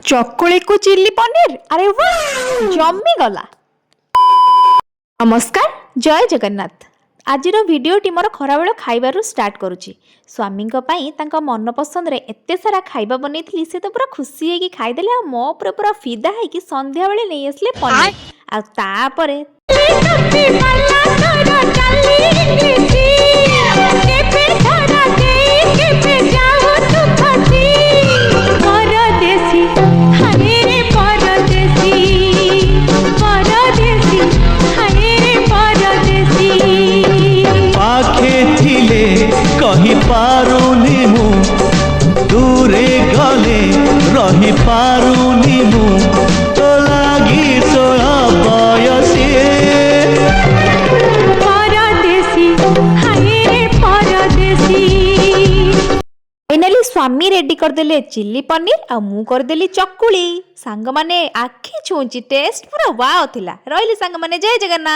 चकुली को चिल्ली पनीर अरे वाह जमी गला। नमस्कार जय जगन्नाथ। आज भिडटी मोर खराबेल खाइबार स्टार्ट करुच्ची। स्वामी मन पसंद रे एते सारा खाइबा बनई से तो पूरा खुशी है कि खाईदे मो पूरा फिदा है कि संध्या बेले नहीं आसले पनीर आतापर कही पारुनी मु दूरे गले रही पारुनी मु तो लागी सोला बयसी परदेसी हाय रे परदेसी। फाइनली स्वामी रेडी करदेले चिल्ली पनीर आ मु करदेली चकुली। सांग माने आखि छुंची टेस्ट पूरा वाव थिला। रहिली सांग माने जय जगन्नाथ।